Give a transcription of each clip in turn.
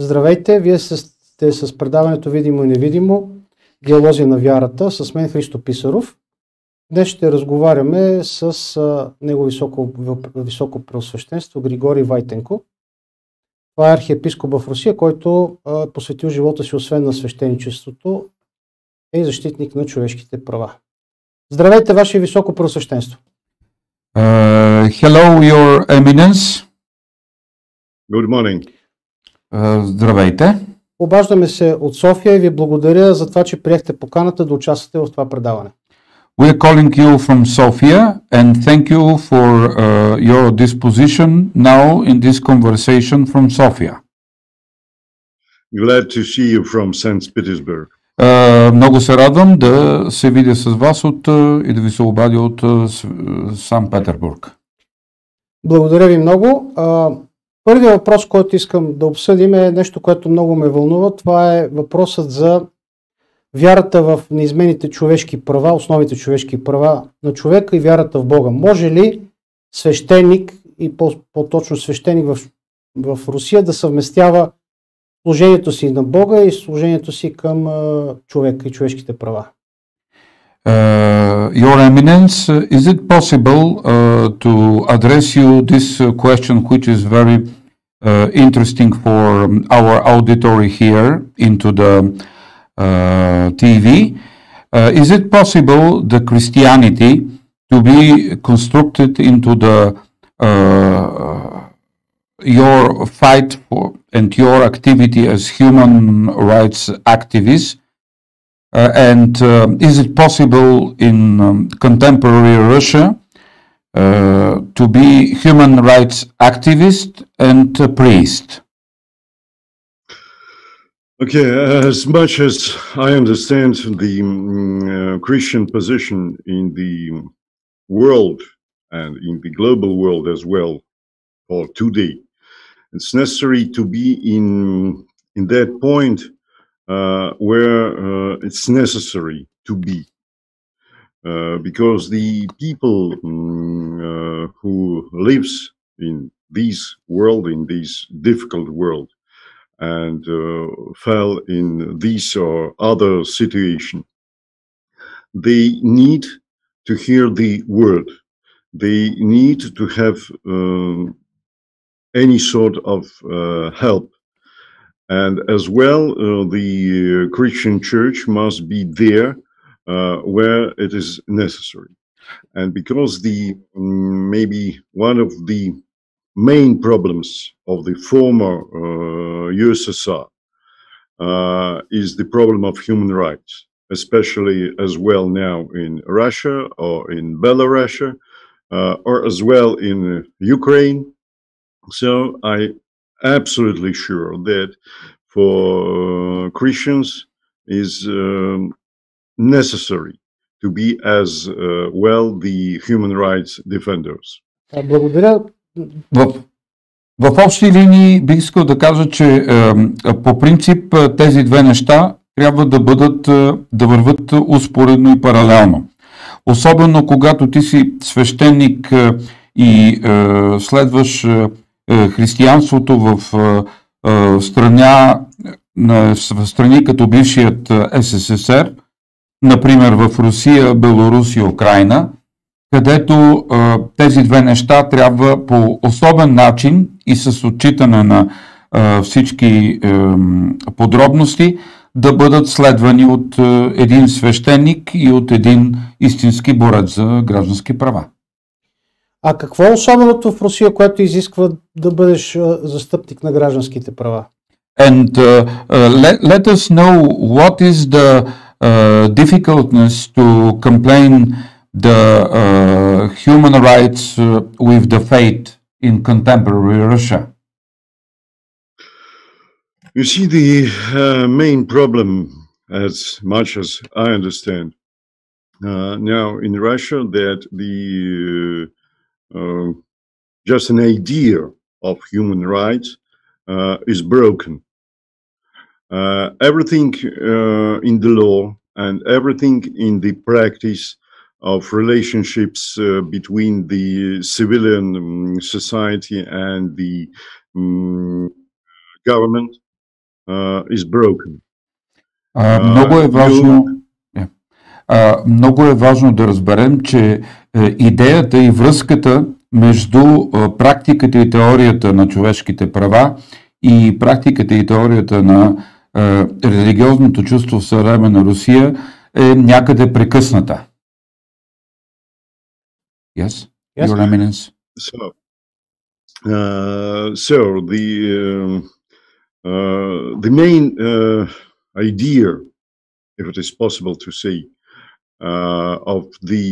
Здравейте, вие сте с предаването Видимо и Невидимо, Диалози на вярата, с мен Христо Писаров. Днес ще разговаряме с него високо преосвещенство Григорий Вайтенко. Това е архиепископ в Русия, който посветил живота си освен на свещеничеството, е защитник на човешките права. Здравейте, Ваше високо преосвещенство. Hello, Your Eminence. Good morning. Здравейте. Обаждаме се от София и ви благодаря за това, че приехте поканата да участвате в това предаване. We are calling you from Sofia and thank you for your disposition now in this conversation from Sofia. Glad to see you from St. Petersburg. Много се радвам да се видя с вас и да ви се обадя от Санкт Петербург. Благодаря ви много. Първият въпрос, който искам да обсъдим, е нещо, което много ме вълнува. Това е въпросът за вярата в неизменните човешки права, основните човешки права на човека и вярата в Бога. Може ли свещеник и по-точно свещеник в Русия да съвместява служението си на Бога и служението си към човека и човешките права? Your Eminence, is it possible to address you this question, which is very interesting for our auditory here into the TV? Is it possible the Christianity to be constructed into the your fight for and your activity as human rights activists? And is it possible in contemporary Russia to be human rights activist and priest? Okay, as much as I understand the Christian position in the world and in the global world as well for today, it's necessary to be in that point where it's necessary to be, because the people who lives in this world, in this difficult world, and fell in this or other situation, they need to hear the word. They need to have any sort of help. And as well, the Christian church must be there where it is necessary. And because maybe one of the main problems of the former USSR is the problem of human rights, especially as well now in Russia or in Belarus or as well in Ukraine. So I absolutely sure that for Christians is necessary to be as well the human rights defenders. Благодаря. В общи линии бих искал да кажа, че по принцип тези две неща трябва да върват успоредно и паралелно. Особено когато ти си свещеник и следваш християнството в страни като бившият СССР, например в Русия, Беларус и Украйна, където тези две неща трябва по особен начин и с отчитане на всички подробности да бъдат следвани от един свещеник и от един истински борец за граждански права. А какво е особеното в Русия, което изисква да бъдеш застъпник на гражданските права? And let us know what is the difficultness to complain the human rights with the faith in contemporary Russia. You see, the main problem, as much as I understand, now in Russia, that just an idea of human rights is broken. Everything in the law and everything in the practice of relationships between the civilian society and the government is broken. Много е важно да разберем, че идеята и връзката между практиката и теорията на човешките права и практиката и теорията на религиозното чувство в съвременна Русия е някъде прекъсната. Yes? Yes. Your Eminence. So the main idea, if it is possible to say, of the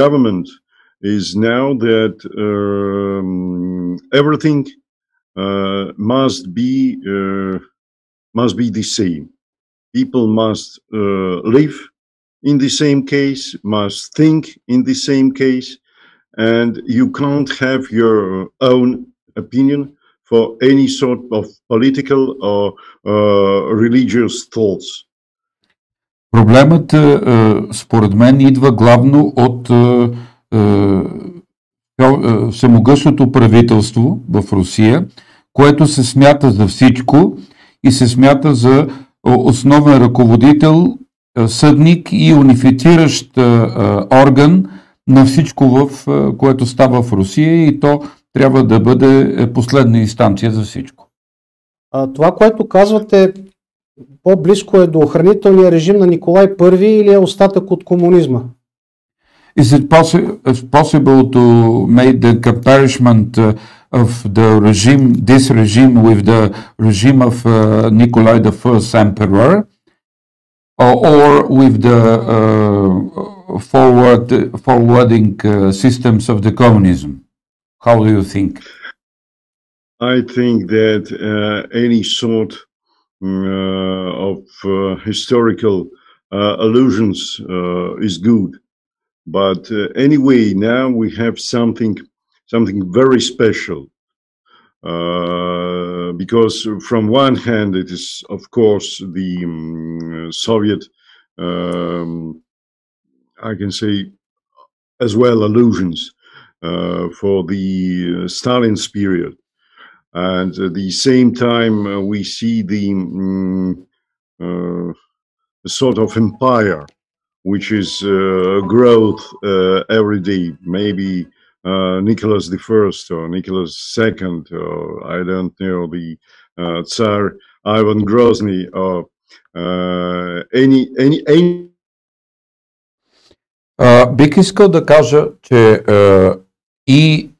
government is now that everything must be the same. People must live in the same case, must think in the same case, and you can't have your own opinion for any sort of political or religious thoughts. Проблемът, според мен, идва главно от всемогъщото правителство в Русия, което се смята за всичко и се смята за основен ръководител, съдник и унифициращ орган на всичко, което става в Русия, и то трябва да бъде последна инстанция за всичко. Това, което казвате, по-близко е до охранителния режим на Николай I или е остатък от комунизма? Is it possible to make the comparison of the regime, this regime, with the regime of Nikolai I Emperor, or with the forwarding systems of the communism? How do you think? I think that any sort of historical allusions is good. But anyway, now we have something very special, because from one hand it is, of course, the Soviet, I can say, as well, allusions for the Stalin's period, and at the same time we see the sort of empire which is growth every day. Maybe Nicholas I or Nicholas II, or I don't know, the Tsar Ivan Grozny, or any. Бих искал да кажа, че и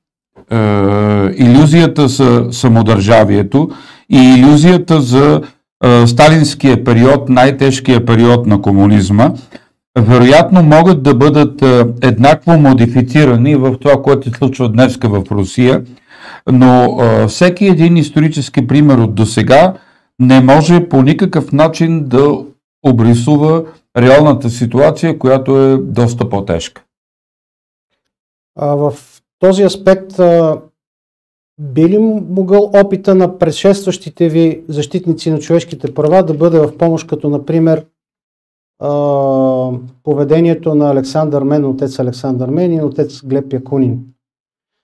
илюзията за самодържавието и илюзията за сталинския период, най-тежкия период на комунизма, вероятно могат да бъдат еднакво модифицирани в това, което се случва днес в Русия, но всеки един исторически пример от досега не може по никакъв начин да обрисува реалната ситуация, която е доста по-тежка. В този аспект би ли могъл опита на предшестващите ви защитници на човешките права да бъде в помощ, като например поведението на Александър Мен, отец Александър Мен и отец Глеб Якунин?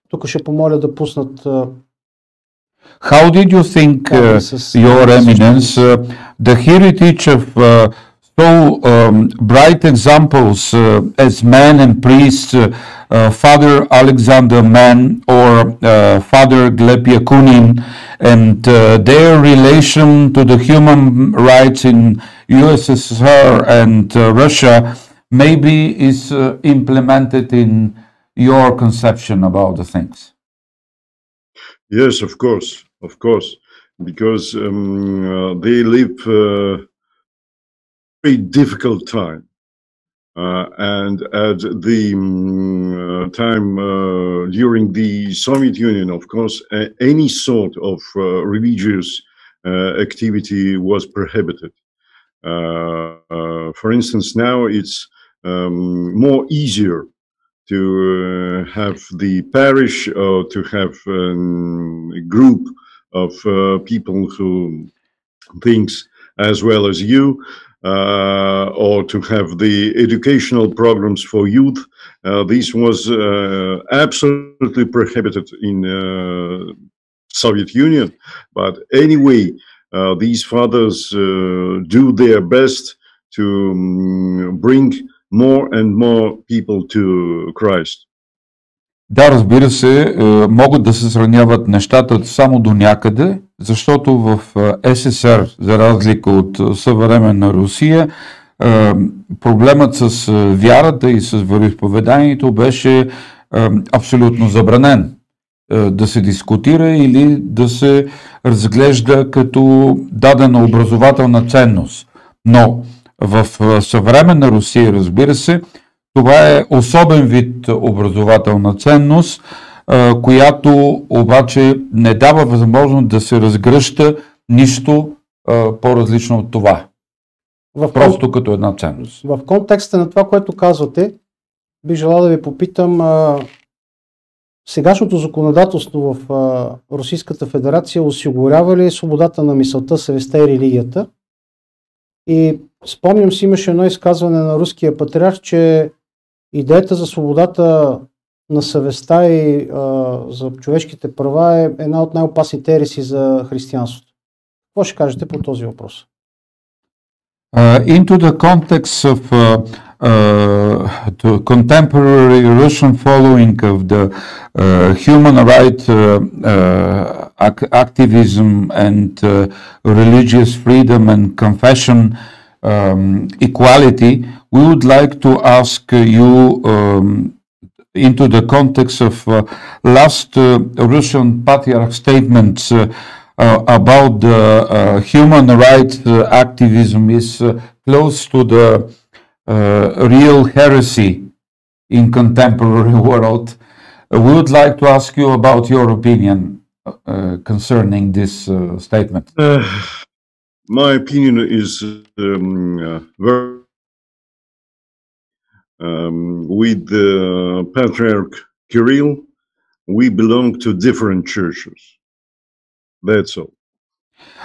Тук ще помоля да пуснат. How did you think, Your Eminence, the heritage of so bright examples as men and priests, Father Alexander Mann or Father Gleb Yakunin, and their relation to the human rights in USSR and Russia maybe is implemented in your conception about the things? Yes, of course, because they live very difficult time, and at the time during the Soviet Union, of course, any sort of religious activity was prohibited. For instance, now it's more easier to have the parish or to have a group of people who thinks as well as you, or to have the educational programs for youth. This was absolutely prohibited in Soviet Union. But anyway, these fathers do their best to bring more and more people to Christ. Да, разбира се, могат да се сравняват нещата само до някъде, защото в СССР, за разлика от съвременна Русия, проблемът с вярата и с вероизповеданието беше абсолютно забранен да се дискутира или да се разглежда като дадена образователна ценност. Но в съвременна Русия, разбира се, това е особен вид образователна ценност, която обаче не дава възможност да се разгръща нищо по-различно от това. Просто като една ценност. В контекста на това, което казвате, би желал да ви попитам, сегашното законодателство в Русийската федерация осигурява ли свободата на мисълта, съвестта и религията? И спомням си, имаше едно изказване на руския патриарх, че идеята за свободата на съвестта и за човешките права е една от най-опасните ереси за християнството. Какво ще кажете по този въпрос? Into the context of the contemporary Russian following of the human rights activism and religious freedom and confession equality, we would like to ask you into the context of last Russian patriarch statements about the human rights activism is close to the real heresy in contemporary world. We would like to ask you about your opinion concerning this statement. My opinion is very with Patriarch Kirill, we belong to different churches. That's all.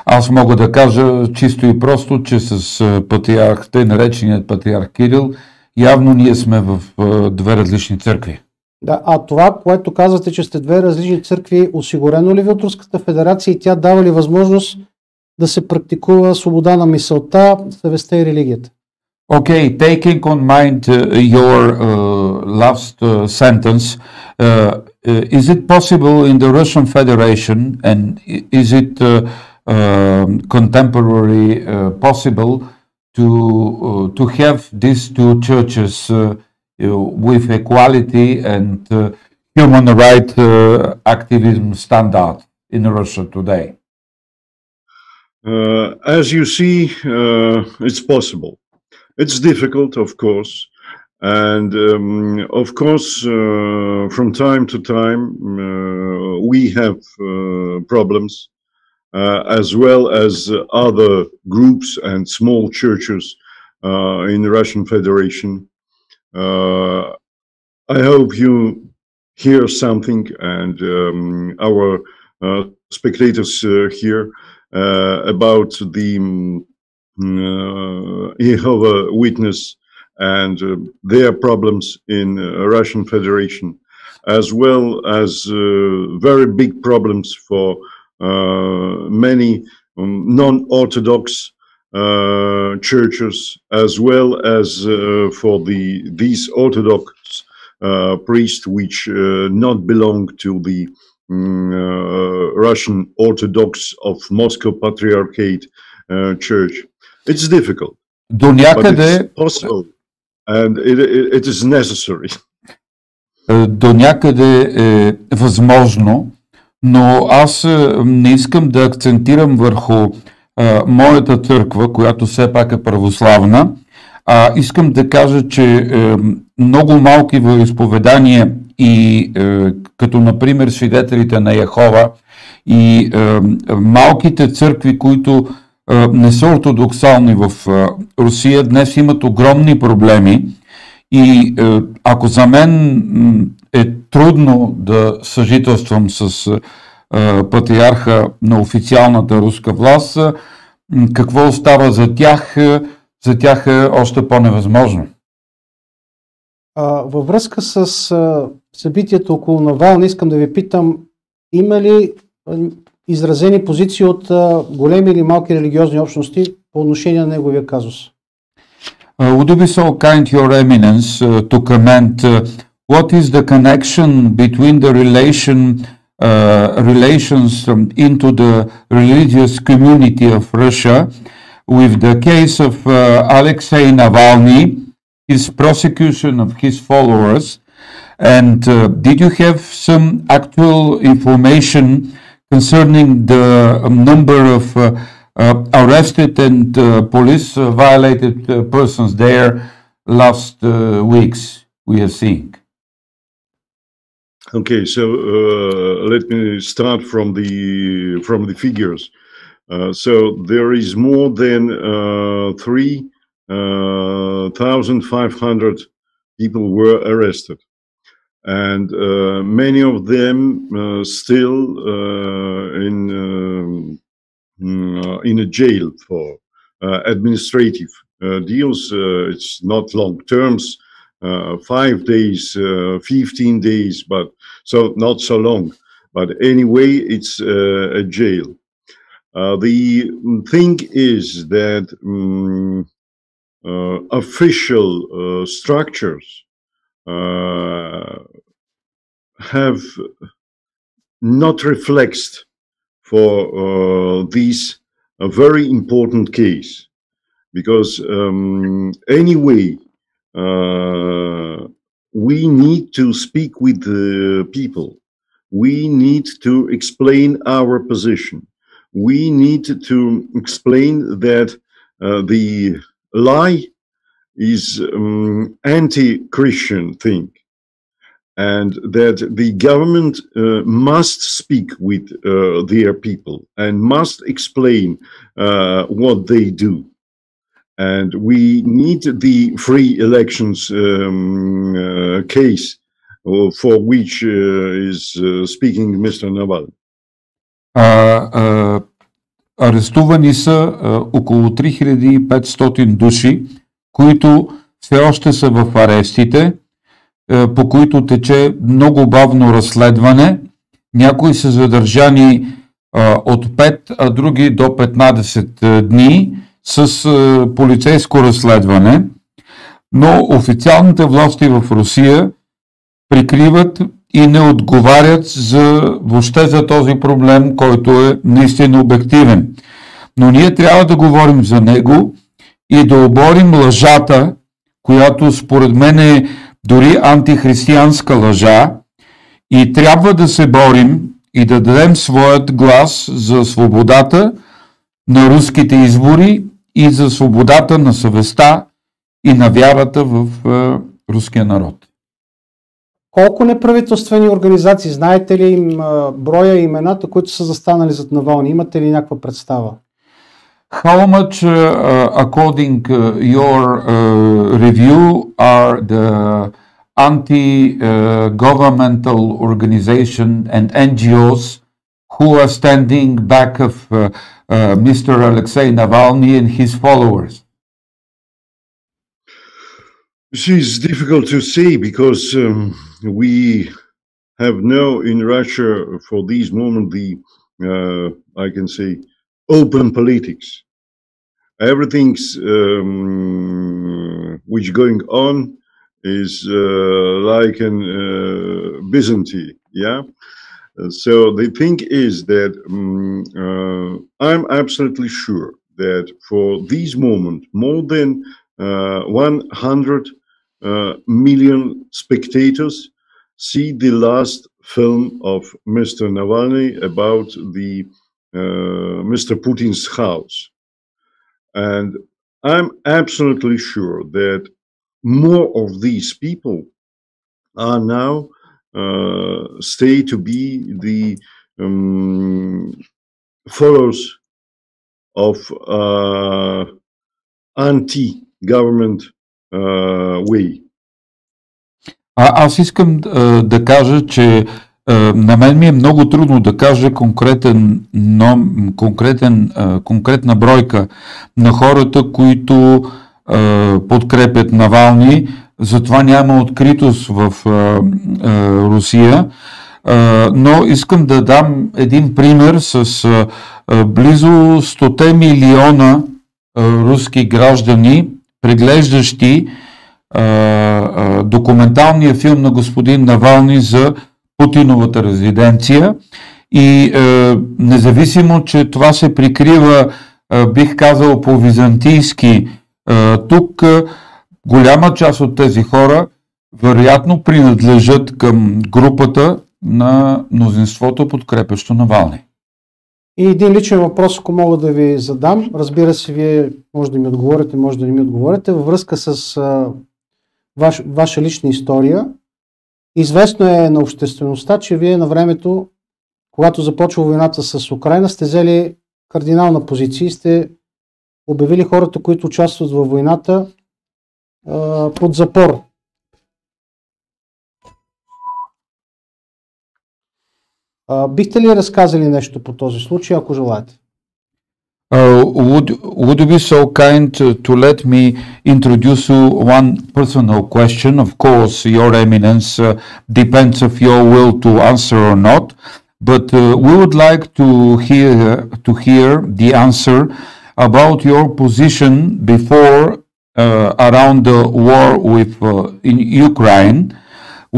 Аз мога да кажа чисто и просто, че с патриарх, тъй нареченият патриарх Кирил, явно ние сме в две различни църкви. Да, а това, което казвате, че сте две различни църкви, осигурено ли ви от Руската федерация и тя дава ли възможност да се практикува свобода на мисълта, съвестта и религията? Okay, taking on mind your last sentence, is it possible in the Russian Federation, and is it contemporary possible to have these two churches with equality and human rights activism standard in Russia today? As you see, it's possible. It's difficult, of course, and of course, from time to time, we have problems, as well as other groups and small churches in the Russian Federation. I hope you hear something, and our spectators here about the Jehovah Witness and their problems in Russian Federation, as well as very big problems for many non-Orthodox churches, as well as for these Orthodox priests which not belong to the Russian Orthodox of Moscow Patriarchate Church. It's difficult, до някъде, but it's possible, and it is necessary. До някъде е възможно, но аз не искам да акцентирам върху моята църква, която все пак е православна, искам да кажа, че много малки вероизповедания и като например свидетелите на Йехова и малките църкви, които не са ортодоксални в Русия, днес имат огромни проблеми и ако за мен е трудно да съжителствам с патриарха на официалната руска власт, какво остава за тях? За тях е още по-невъзможно. Във връзка с събитието около Навални, искам да ви питам, има ли изразени позиции от големи или малки религиозни общности по отношение на неговия казус. Would you be so kind, Your Eminence, to comment what is the connection between the relations into the religious community of Russia with the case of Alexei Navalny, his prosecution of his followers, and did you have some actual information concerning the number of arrested and police violated persons there last weeks we are seeing? Okay, so let me start from the figures. So there is more than 3,500 people were arrested, and many of them still in a jail for administrative deals. It's not long terms, 5 days, 15 days, but so not so long. But anyway, it's a jail. The thing is that official structures have not reflected for this a very important case, because anyway we need to speak with the people. We need to explain our position. We need to explain that the lie is anti-Christian thing, and that the government must speak with their people and must explain what they do. And we need the free elections case for which is speaking Mr. Navalny. Арестувани са около 3500 души, които все още са в арестите, по които тече много бавно разследване. Някои са задържани от 5, а други до 15 дни с полицейско разследване, но официалните власти в Русия прикриват и не отговарят въобще за този проблем, който е наистина обективен. Но ние трябва да говорим за него и да оборим лъжата, която според мен е дори антихристиянска лъжа, и трябва да се борим и да дадем своят глас за свободата на руските избори и за свободата на съвестта и на вярата в руския народ. Колко неправителствени организации, знаете ли им броя и имената, които са застанали зад Навални? Имате ли някаква представа? How much, according your review, are the anti-governmental organization and NGOs who are standing back of Mr. Alexei Navalny and his followers? It's difficult to say, because we have now in Russia for this moment the I can say open politics. Everything's which going on is like an Byzantine, yeah. So the thing is that I'm absolutely sure that for this moment more than 100 million spectators see the last film of Mr. Navalny about the Mr. Putin's house, and I'm absolutely sure that more of these people are now stay to be the followers of anti-government way. Аз искам да кажа, че на мен ми е много трудно да кажа конкретна бройка на хората, които подкрепят Навални. Затова няма откритост в Русия. но искам да дам един пример с близо 100 милиона руски граждани, преглеждащи документалния филм на господин Навални за Путиновата резиденция. И независимо, че това се прикрива, бих казал, по византийски, тук голяма част от тези хора вероятно принадлежат към групата на мнозинството, подкрепящо Навални. И един личен въпрос, ако мога да ви задам, разбира се, вие може да ми отговорите, може да не ми отговорите, във връзка с ваша лична история. Известно е на обществеността, че вие на времето, когато започва войната с Украйна, сте взели кардинална позиция и сте обявили хората, които участват във войната, под запор. Бихте ли разказали нещо по този случай, ако желаете? Would you be so kind to let me introduce you one personal question? Of course, your eminence depends of your will to answer or not, but we would like to hear the answer about your position before around the war with in Ukraine.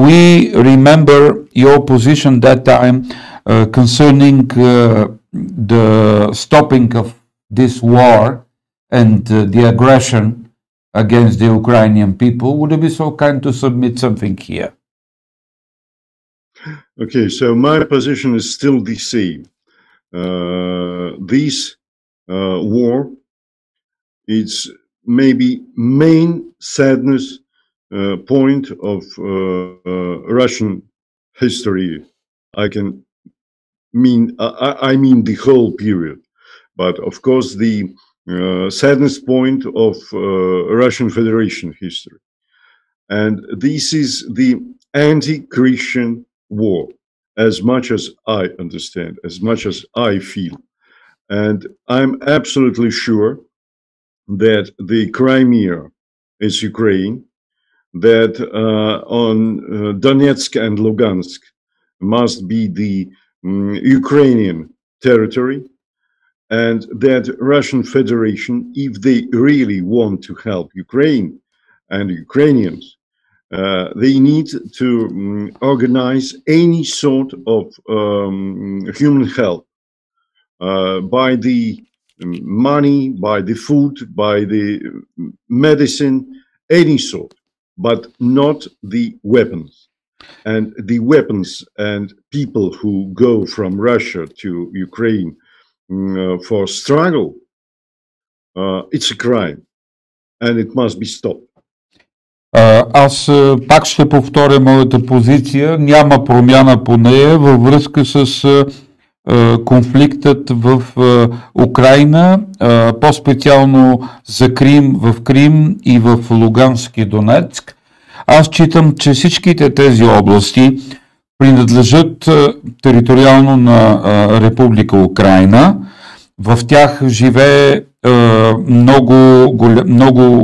We remember your position that time concerning the stopping of this war and the aggression against the Ukrainian people. Would you be so kind to submit something here? Okay, so my position is still the same. This war, it's maybe main sadness point of Russian history. I mean the whole period, but of course the sadness point of Russian Federation history. And this is the anti-Christian war, as much as I understand, as much as I feel. And I'm absolutely sure that the Crimea is Ukraine, that on Donetsk and Lugansk must be the Ukrainian territory, and that Russian Federation, if they really want to help Ukraine and Ukrainians, they need to organize any sort of human help by the money, by the food, by the medicine, any sort, but not the weapons. And the weapons and people who go from Russia to Ukraine for struggle, it's a crime and it must be stopped. Аз пак ще повторя моята позиция. Няма промяна по нея във връзка с конфликтът в Украйна, по-специално за Крим, в Крим и в Луганск и Донецк. Аз считам, че всичките тези области принадлежат териториално на Република Украйна. В тях живее много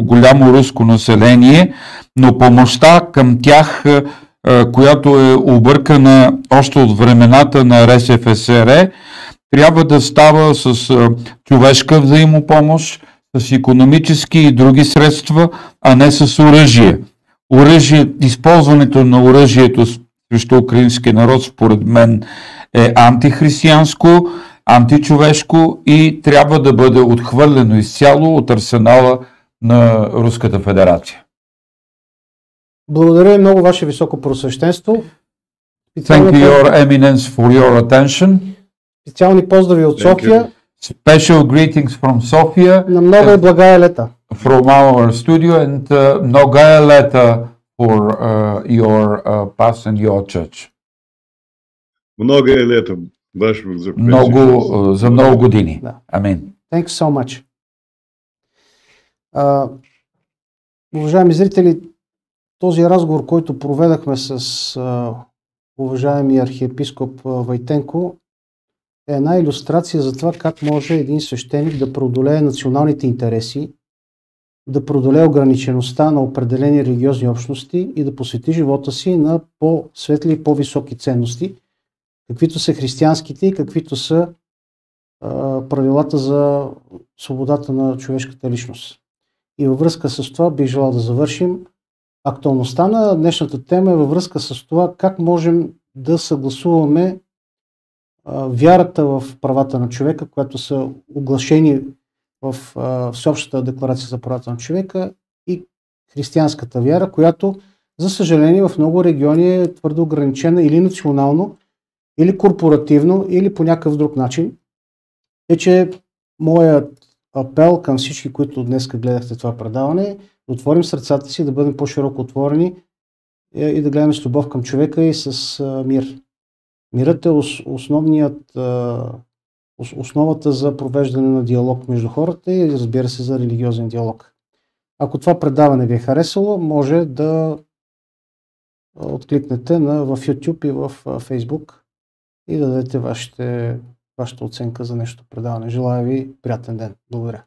голямо руско население, но помощта към тях, която е объркана още от времената на РСФСР, трябва да става с човешка взаимопомощ, с икономически и други средства, а не с оръжие. Използването на оръжието срещу украинския народ, според мен, е антихристиянско, античовешко и трябва да бъде отхвърлено изцяло от арсенала на Руската федерация. Благодаря много, Ваше високо просвещенство. Thank you, Your Eminence, for your attention. Специални поздрави от София. Special greetings from Sofia. На много и благая лета. From our studio and многая лета for your past and your church. Многое лето. За много години. Амин. Thanks so much. Уважаеми зрители, този разговор, който проведахме с уважаемия архиепископ Вайтенко, е една илюстрация за това как може един свещеник да преодолее националните интереси, да преодолее ограничеността на определени религиозни общности и да посвети живота си на по-светли и по-високи ценности, каквито са християнските и каквито са правилата за свободата на човешката личност. И във връзка с това бих желал да завършим. Актуалността на днешната тема е във връзка с това как можем да съгласуваме вярата в правата на човека, които са оглашени в Всеобщата декларация за правата на човека, и християнската вяра, която, за съжаление, в много региони е твърдо ограничена или национално, или корпоративно, или по някакъв друг начин. Че моят апел към всички, които днес гледахте това предаване, е да отворим сърцата си, да бъдем по-широко отворени и да гледаме с любов към човека и с мир. Мирът е основата за провеждане на диалог между хората и, разбира се, за религиозен диалог. Ако това предаване ви е харесало, може да откликнете в YouTube и в Facebook и да дадете вашата оценка за нещо предаване. Желая ви приятен ден. Благодаря.